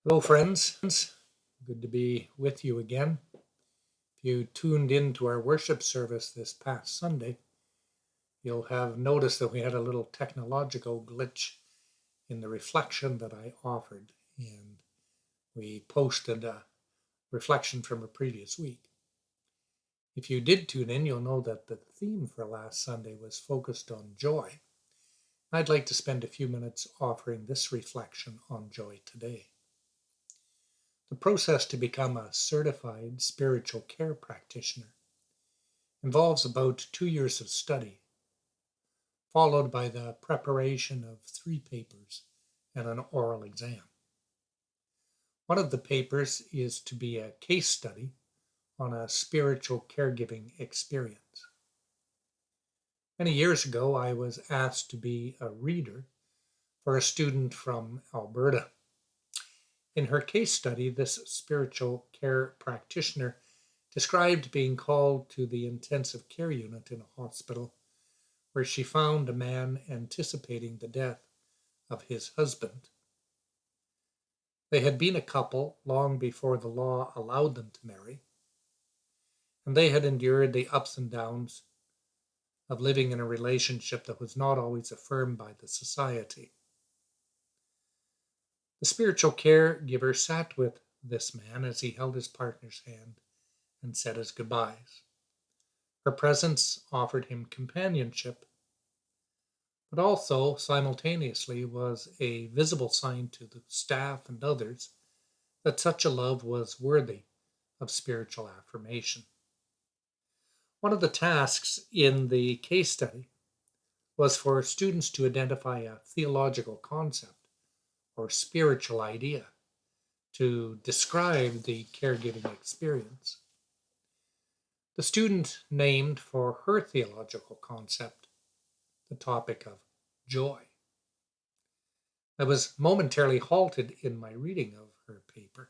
Hello, friends. Good to be with you again. If you tuned in to our worship service this past Sunday, you'll have noticed that we had a little technological glitch in the reflection that I offered, and we posted a reflection from a previous week. If you did tune in, you'll know that the theme for last Sunday was focused on joy. I'd like to spend a few minutes offering this reflection on joy today. The process to become a certified spiritual care practitioner involves about 2 years of study, followed by the preparation of 3 papers and an oral exam. One of the papers is to be a case study on a spiritual caregiving experience. Many years ago, I was asked to be a reader for a student from Alberta. In her case study, this spiritual care practitioner described being called to the intensive care unit in a hospital where she found a man anticipating the death of his husband. They had been a couple long before the law allowed them to marry, and they had endured the ups and downs of living in a relationship that was not always affirmed by the society. The spiritual caregiver sat with this man as he held his partner's hand and said his goodbyes. Her presence offered him companionship, but also simultaneously was a visible sign to the staff and others that such a love was worthy of spiritual affirmation. One of the tasks in the case study was for students to identify a theological concept or spiritual idea to describe the caregiving experience. The student named for her theological concept the topic of joy. I was momentarily halted in my reading of her paper.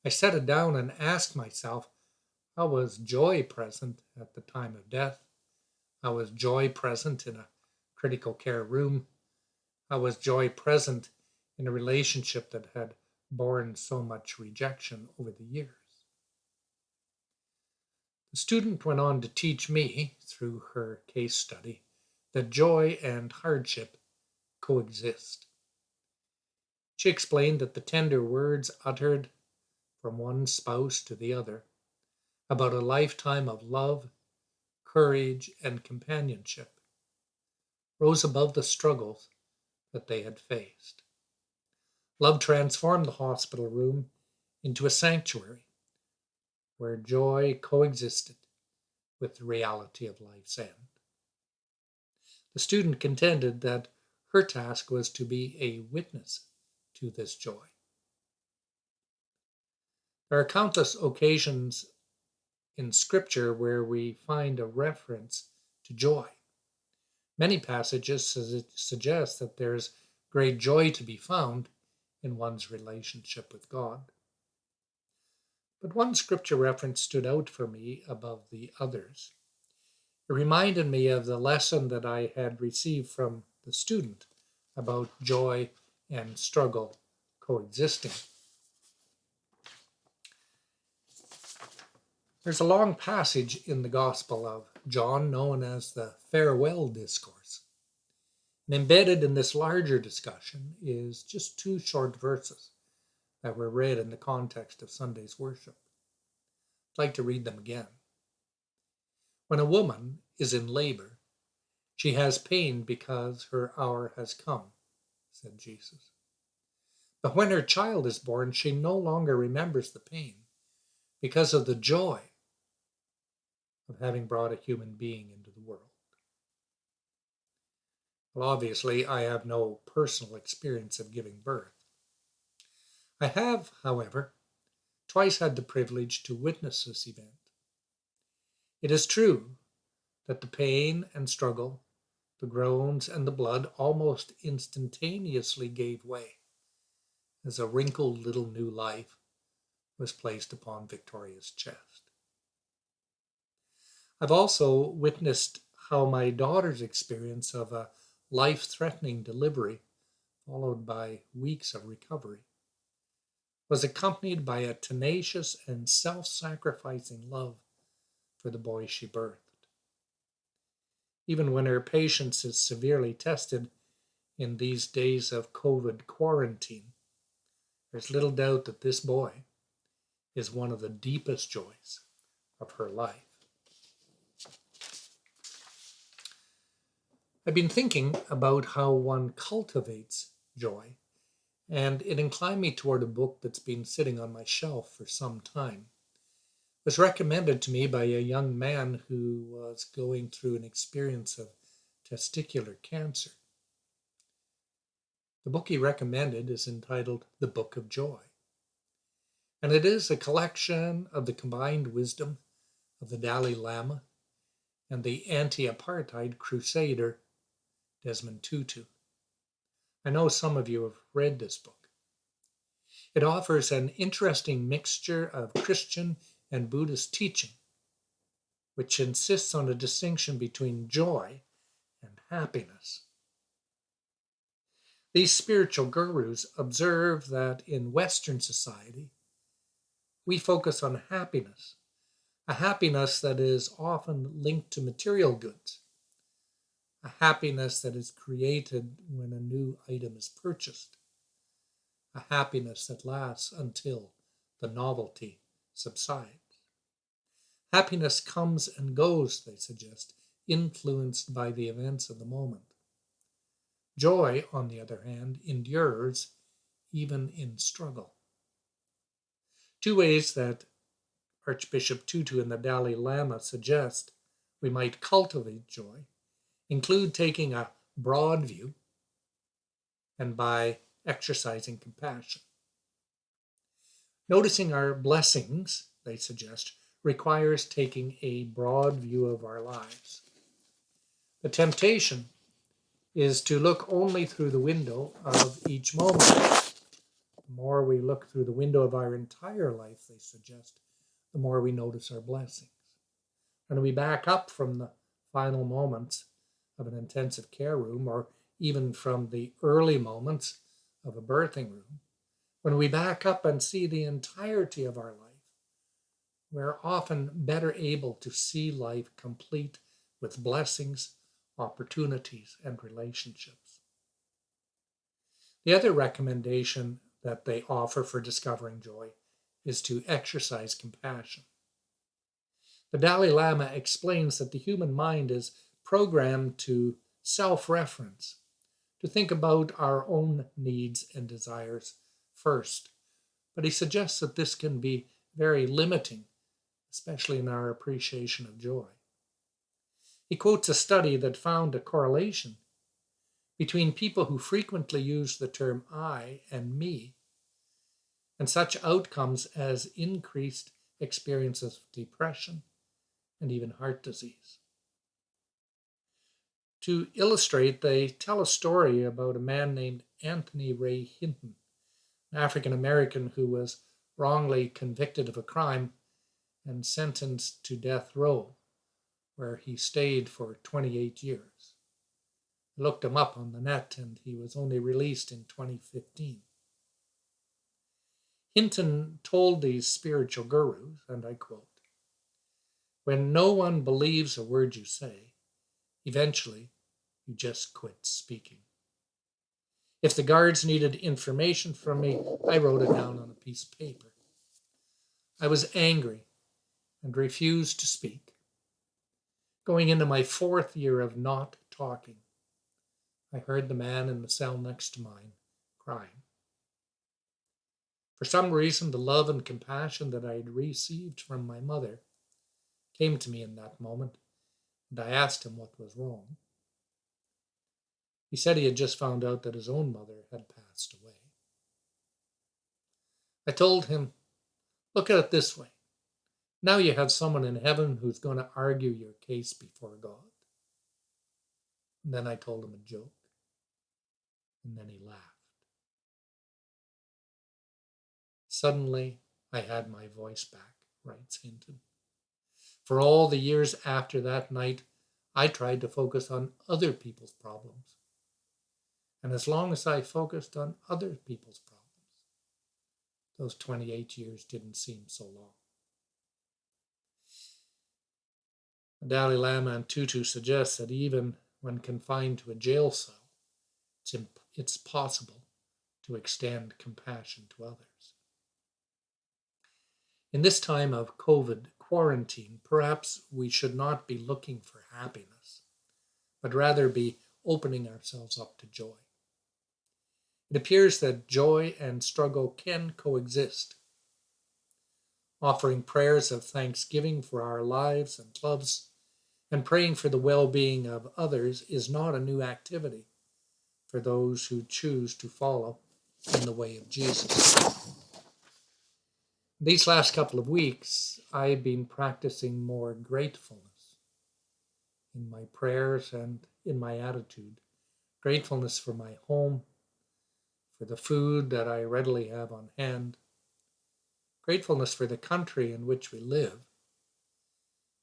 I set it down and asked myself, how was joy present at the time of death? How was joy present in a critical care room? How was joy present in a relationship that had borne so much rejection over the years? The student went on to teach me, through her case study, that joy and hardship coexist. She explained that the tender words uttered from one spouse to the other about a lifetime of love, courage, and companionship rose above the struggles that they had faced. Love transformed the hospital room into a sanctuary where joy coexisted with the reality of life's end. The student contended that her task was to be a witness to this joy. There are countless occasions in Scripture where we find a reference to joy. Many passages suggest that there's great joy to be found in one's relationship with God. But one Scripture reference stood out for me above the others. It reminded me of the lesson that I had received from the student about joy and struggle coexisting. There's a long passage in the Gospel of John known as the Farewell Discourse. And embedded in this larger discussion is just 2 short verses that were read in the context of Sunday's worship. I'd like to read them again. When a woman is in labor, she has pain because her hour has come, said Jesus. But when her child is born, she no longer remembers the pain because of the joy of having brought a human being into the world. Well, obviously, I have no personal experience of giving birth. I have, however, twice had the privilege to witness this event. It is true that the pain and struggle, the groans and the blood almost instantaneously gave way as a wrinkled little new life was placed upon Victoria's chest. I've also witnessed how my daughter's experience of a life-threatening delivery, followed by weeks of recovery, was accompanied by a tenacious and self-sacrificing love for the boy she birthed. Even when her patience is severely tested in these days of COVID quarantine, there's little doubt that this boy is one of the deepest joys of her life. I've been thinking about how one cultivates joy, and it inclined me toward a book that's been sitting on my shelf for some time. It was recommended to me by a young man who was going through an experience of testicular cancer. The book he recommended is entitled The Book of Joy, and it is a collection of the combined wisdom of the Dalai Lama and the anti-apartheid crusader Desmond Tutu. I know some of you have read this book. It offers an interesting mixture of Christian and Buddhist teaching, which insists on a distinction between joy and happiness. These spiritual gurus observe that in Western society, we focus on happiness, a happiness that is often linked to material goods, a happiness that is created when a new item is purchased, a happiness that lasts until the novelty subsides. Happiness comes and goes, they suggest, influenced by the events of the moment. Joy, on the other hand, endures even in struggle. Two ways that Archbishop Tutu and the Dalai Lama suggest we might cultivate joy include taking a broad view and by exercising compassion. Noticing our blessings, they suggest, requires taking a broad view of our lives. The temptation is to look only through the window of each moment. The more we look through the window of our entire life, they suggest, the more we notice our blessings. When we back up from the final moments of an intensive care room, or even from the early moments of a birthing room, when we back up and see the entirety of our life, we're often better able to see life complete with blessings, opportunities, and relationships. The other recommendation that they offer for discovering joy is to exercise compassion. The Dalai Lama explains that the human mind is programmed to self-reference, to think about our own needs and desires first. But he suggests that this can be very limiting, especially in our appreciation of joy. He quotes a study that found a correlation between people who frequently use the term I and me and such outcomes as increased experiences of depression and even heart disease. To illustrate, they tell a story about a man named Anthony Ray Hinton, an African American who was wrongly convicted of a crime and sentenced to death row, where he stayed for 28 years. I looked him up on the net and he was only released in 2015. Hinton told these spiritual gurus, and I quote, "When no one believes a word you say, eventually you just quit speaking. If the guards needed information from me, I wrote it down on a piece of paper. I was angry and refused to speak. Going into my 4th year of not talking, I heard the man in the cell next to mine crying. For some reason, the love and compassion that I had received from my mother came to me in that moment, and I asked him what was wrong. He said he had just found out that his own mother had passed away. I told him, look at it this way. Now you have someone in heaven who's going to argue your case before God." And then I told him a joke, and then he laughed. Suddenly, I had my voice back, writes Hinton. For all the years after that night, I tried to focus on other people's problems. And as long as I focused on other people's problems, those 28 years didn't seem so long. The Dalai Lama and Tutu suggests that even when confined to a jail cell, it's possible to extend compassion to others. In this time of COVID quarantine, perhaps we should not be looking for happiness, but rather be opening ourselves up to joy. It appears that joy and struggle can coexist. Offering prayers of thanksgiving for our lives and loves and praying for the well-being of others is not a new activity for those who choose to follow in the way of Jesus. These last couple of weeks, I've been practicing more gratefulness in my prayers and in my attitude. Gratefulness for my home, for the food that I readily have on hand, gratefulness for the country in which we live,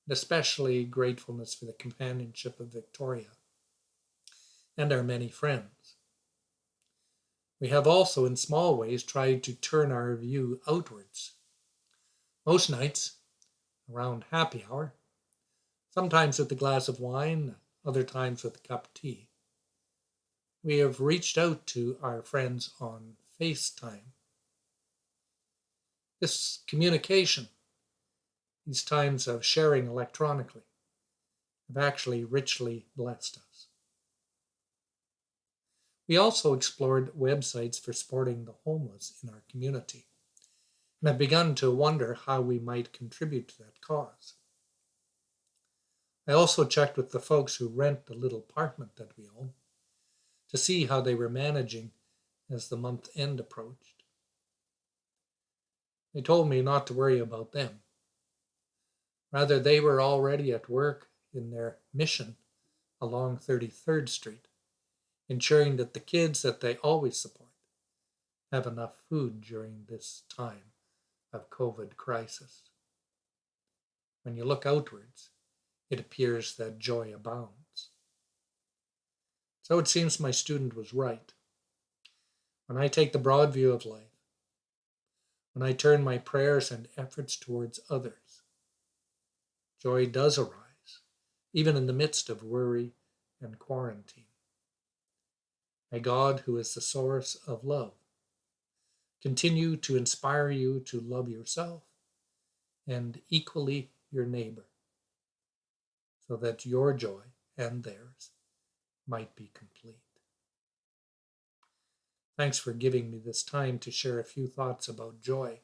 and especially gratefulness for the companionship of Victoria and our many friends. We have also, in small ways, tried to turn our view outwards. Most nights, around happy hour, sometimes with a glass of wine, other times with a cup of tea, we have reached out to our friends on FaceTime. This communication, these times of sharing electronically, have actually richly blessed us. We also explored websites for supporting the homeless in our community and have begun to wonder how we might contribute to that cause. I also checked with the folks who rent the little apartment that we own to see how they were managing as the month end approached. They told me not to worry about them. Rather, they were already at work in their mission along 33rd Street, ensuring that the kids that they always support have enough food during this time of COVID crisis. When you look outwards, it appears that joy abounds. So it seems my student was right. When I take the broad view of life, when I turn my prayers and efforts towards others, joy does arise, even in the midst of worry and quarantine. May God, who is the source of love, continue to inspire you to love yourself and equally your neighbor, so that your joy and theirs might be complete. Thanks for giving me this time to share a few thoughts about joy.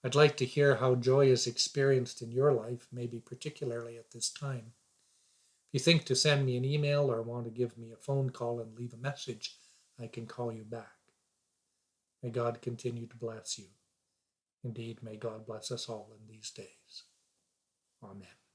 I'd like to hear how joy is experienced in your life, maybe particularly at this time. If you think to send me an email or want to give me a phone call and leave a message, I can call you back. May God continue to bless you. Indeed, may God bless us all in these days. Amen.